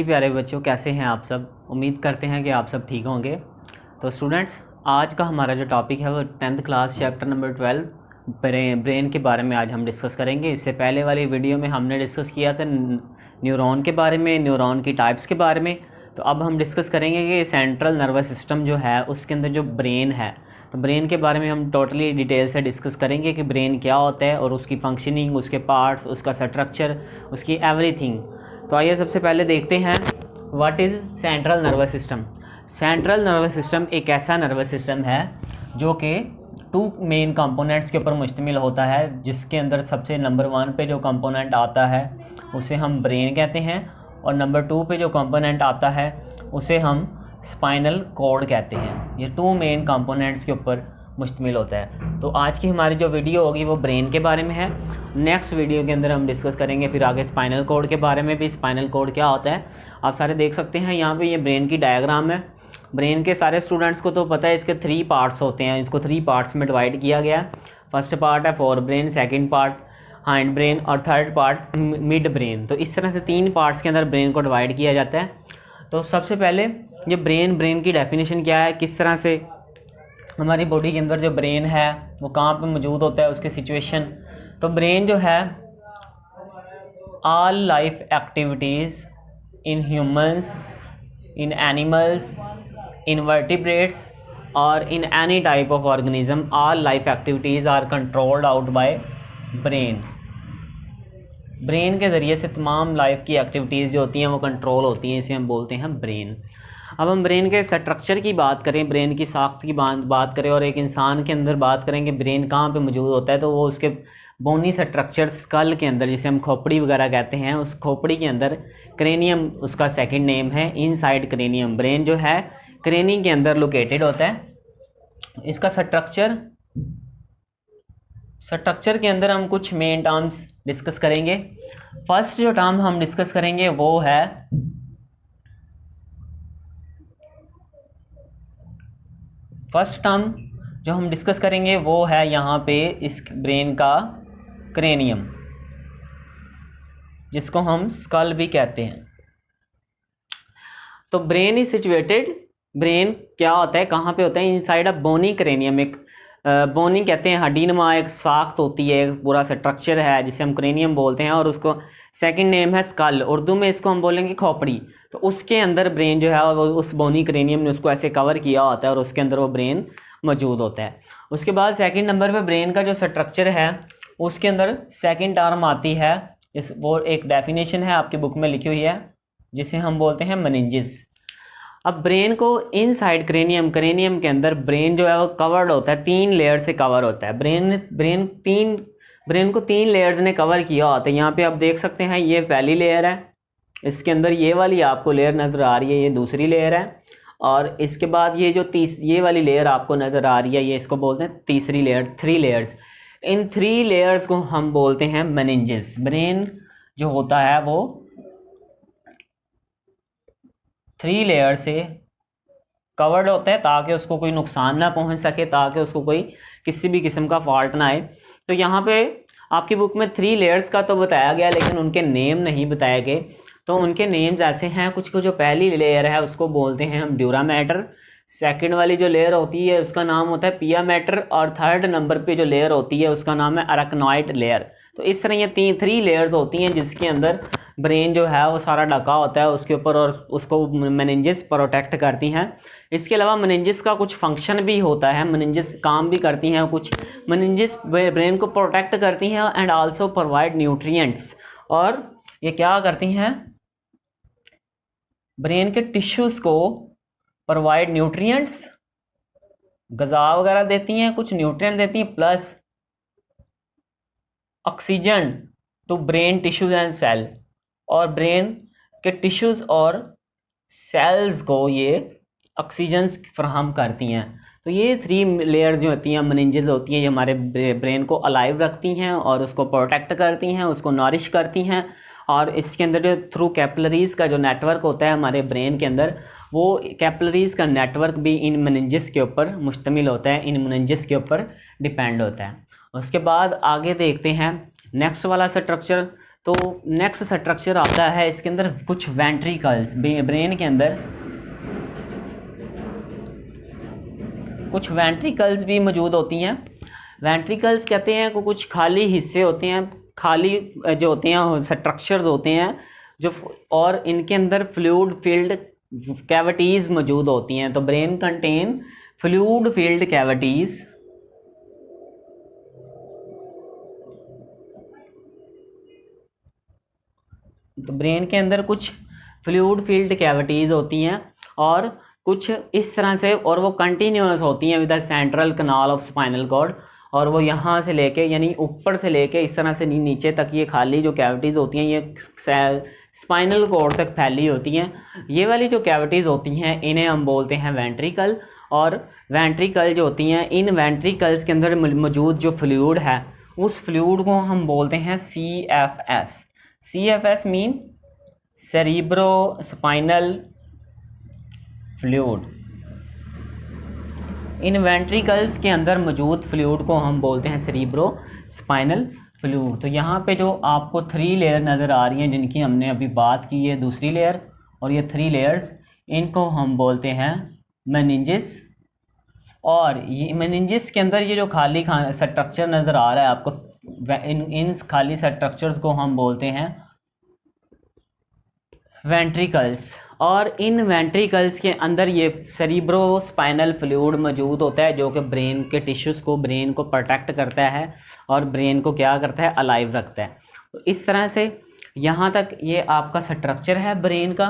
जी प्यारे बच्चों, कैसे हैं आप सब। उम्मीद करते हैं कि आप सब ठीक होंगे। तो स्टूडेंट्स, आज का हमारा जो टॉपिक है वो 10th class chapter number 12 brain के बारे में आज हम डिस्कस करेंगे। इससे पहले वाली वीडियो में हमने डिस्कस किया था न्यूरॉन के बारे में, न्यूरॉन की टाइप्स के बारे में। तो अब हम डिस्कस करेंगे कि सेंट्रल नर्वस सिस्टम जो है उसके अंदर जो ब्रेन है, तो ब्रेन के बारे में हम टोटली डिटेल से डिस्कस करेंगे कि ब्रेन क्या होता है और उसकी फंक्शनिंग, उसके पार्ट्स, उसका स्ट्रक्चर, उसकी एवरीथिंग। तो आइए सबसे पहले देखते हैं what is central nervous system. Central nervous system एक ऐसा नर्वस सिस्टम है जो कि 2 मेन कंपोनेंट्स के ऊपर मुश्तमिल होता है, जिसके अंदर सबसे नंबर 1 पे जो कंपोनेंट आता है उसे हम ब्रेन कहते हैं, और नंबर 2 पे जो कंपोनेंट आता है उसे हम स्पाइनल कॉर्ड कहते हैं। ये 2 मेन कंपोनेंट्स के ऊपर मुश्तमिल होता है। तो आज की हमारी जो वीडियो होगी वो ब्रेन के बारे में है। नेक्स्ट वीडियो के अंदर हम डिस्कस करेंगे फिर आगे स्पाइनल कॉर्ड के बारे में भी। स्पाइनल कॉर्ड क्या होता है आप सारे देख सकते हैं यहाँ पे, ये ब्रेन की डायग्राम है। ब्रेन के सारे स्टूडेंट्स को तो पता है इसके 3 पार्ट्स होते हैं, इसको 3 पार्ट्स में डिवाइड किया गया है। फर्स्ट पार्ट है fore brain, second part hind brain और थर्ड पार्ट मिड ब्रेन। तो इस तरह से 3 पार्ट्स के अंदर ब्रेन को डिवाइड किया जाता है। तो सबसे पहले ये ब्रेन की डेफिनेशन क्या है, किस तरह से हमारी बॉडी के अंदर जो ब्रेन है वो कहाँ पे मौजूद होता है, उसकी सिचुएशन। तो ब्रेन जो है all life activities in humans, in animals, in vertebrates और in any type of organism, all life activities are controlled out by brain. Brain के ज़रिए से तमाम लाइफ की एक्टिविटीज़ जो होती हैं वो कंट्रोल होती हैं, इसे हम बोलते हैं ब्रेन। अब हम ब्रेन के स्ट्रक्चर की बात करें, ब्रेन की साख्त की बात करें और एक इंसान के अंदर बात करें कि ब्रेन कहाँ पे मौजूद होता है, तो वो उसके बोनी स्ट्रक्चर स्कल के अंदर, जिसे हम खोपड़ी वगैरह कहते हैं, उस खोपड़ी के अंदर क्रेनियम उसका सेकंड नेम है, इनसाइड क्रेनियम। ब्रेन जो है क्रेनी के अंदर लोकेटेड होता है। इसका स्ट्रक्चर के अंदर हम कुछ मेन टर्म्स डिस्कस करेंगे। फर्स्ट जो टर्म हम डिस्कस करेंगे वो है यहाँ पे इस ब्रेन का क्रेनियम, जिसको हम स्कल भी कहते हैं। तो ब्रेन इज सिचुएटेड, ब्रेन क्या होता है, कहाँ पे होता है, इनसाइड अ बोनी क्रेनियम। एक बोनी कहते हैं, हड्डीनुमा एक साख्त होती है, एक पूरा स्ट्रक्चर है जिसे हम क्रेनियम बोलते हैं, और उसको सेकंड नेम है स्कल, उर्दू में इसको हम बोलेंगे खोपड़ी। तो उसके अंदर ब्रेन जो है वो उस बोनी क्रेनियम ने उसको ऐसे कवर किया होता है और उसके अंदर वो ब्रेन मौजूद होता है। उसके बाद सेकंड नंबर पे ब्रेन का जो स्ट्रक्चर है उसके अंदर सेकंड टर्म आती है, वो एक डेफिनेशन है आपकी बुक में लिखी हुई है, जिसे हम बोलते हैं मेनिंजेस। अब ब्रेन को इनसाइड क्रेनियम के अंदर ब्रेन जो है वो कवर्ड होता है, 3 लेयर से कवर होता है। ब्रेन को 3 लेयर्स ने कवर किया होता है। यहाँ पे आप देख सकते हैं ये पहली लेयर है, इसके अंदर ये वाली आपको लेयर नज़र आ रही है, ये दूसरी लेयर है, और इसके बाद ये जो ये वाली लेयर आपको नज़र आ रही है, ये इसको बोलते हैं तीसरी लेयर, 3 लेयर्स। इन 3 लेयर्स को हम बोलते हैं मेनिंजेस। ब्रेन जो होता है वो 3 लेयर से कवर्ड होता है ताकि उसको कोई नुकसान ना पहुंच सके, ताकि उसको कोई किसी भी किस्म का फॉल्ट ना आए। तो यहाँ पे आपकी बुक में 3 लेयर्स का तो बताया गया, लेकिन उनके नेम नहीं बताए गए। तो उनके नेम्स ऐसे हैं, कुछ को जो पहली लेयर है उसको बोलते हैं हम ड्यूरा मैटर, सेकेंड वाली जो लेयर होती है उसका नाम होता है पिया मैटर, और थर्ड नंबर पे जो लेयर होती है उसका नाम है अरेक्नॉइड लेयर। तो इस तरह ये 3 लेयर्स होती हैं जिसके अंदर ब्रेन जो है वो सारा ढका होता है उसके ऊपर, और उसको मेनिंजेस प्रोटेक्ट करती हैं। इसके अलावा मेनिंजेस का कुछ फंक्शन भी होता है, मेनिंजेस काम भी करती हैं कुछ। मेनिंजेस ब्रेन को प्रोटेक्ट करती हैं एंड आल्सो प्रोवाइड न्यूट्रिएंट्स, और ये क्या करती हैं, ब्रेन के टिश्यूज़ को प्रोवाइड न्यूट्रिएंट्स, ग़िज़ा वगैरह देती हैं, कुछ न्यूट्रिएंट देती हैं, plus oxygen to brain tissues and cell. और ब्रेन के टिश्यूज़ और सेल्स को ये ऑक्सीजन फराहम करती हैं। तो ये 3 लेयर्स जो होती हैं मेनिंजेस होती हैं, ये हमारे ब्रेन को अलाइव रखती हैं और उसको प्रोटेक्ट करती हैं, उसको नॉरिश करती हैं। और इसके अंदर जो थ्रू कैपिलरीज़ का जो नेटवर्क होता है हमारे ब्रेन के अंदर, वो कैपिलरीज़ का नेटवर्क भी इन मेनिंजेस के ऊपर मुश्तमिल होता है, इन मेनिंजेस के ऊपर डिपेंड होता है। उसके बाद आगे देखते हैं नेक्स्ट वाला स्ट्रक्चर तो नेक्स्ट स्ट्रक्चर आता है इसके अंदर कुछ वेंट्रिकल्स। ब्रेन के अंदर कुछ वेंट्रिकल्स भी मौजूद होती हैं। वेंट्रिकल्स कहते हैं को कुछ खाली हिस्से होते हैं, खाली जो होते हैं स्ट्रक्चर्स होते हैं जो, और इनके अंदर फ्लूइड फील्ड कैविटीज़ मौजूद होती हैं। तो brain contain fluid field cavities. तो ब्रेन के अंदर कुछ फ्लूइड फील्ड कैविटीज़ होती हैं और कुछ इस तरह से, और वो कंटिन्यूअस होती हैं with the central canal of spinal cord, और वो यहाँ से लेके यानी ऊपर से लेके इस तरह से नीचे तक ये खाली जो कैविटीज़ होती हैं ये स्पाइनल कॉर्ड तक फैली होती हैं। ये वाली जो कैविटीज़ होती हैं इन्हें हम बोलते हैं वेंट्रिकल। और वेंट्रिकल जो होती हैं, इन वेंट्रिकल्स के अंदर मौजूद जो फ्लूइड है उस फ्लूइड को हम बोलते हैं CFS। CFS mean cerebro spinal fluid. इन वेंट्रिकल्स के अंदर मौजूद फ्लूइड को हम बोलते हैं सेरिब्रो स्पाइनल फ्लूइड। तो यहाँ पे जो आपको 3 लेयर नज़र आ रही हैं जिनकी हमने अभी बात की है, दूसरी लेयर और ये 3 लेयर्स, इनको हम बोलते हैं मेनिंजेस। और ये मेनिंजेस के अंदर ये जो खाली स्ट्रक्चर नज़र आ रहा है आपको, इन खाली स्ट्रक्चर्स को हम बोलते हैं वेंट्रिकल्स। और इन वेंट्रिकल्स के अंदर ये सेरिब्रो स्पाइनल फ्लूइड मौजूद होता है जो कि ब्रेन के टिश्यूज़ को, ब्रेन को प्रोटेक्ट करता है और ब्रेन को क्या करता है, अलाइव रखता है। तो इस तरह से यहाँ तक ये आपका स्ट्रक्चर है ब्रेन का।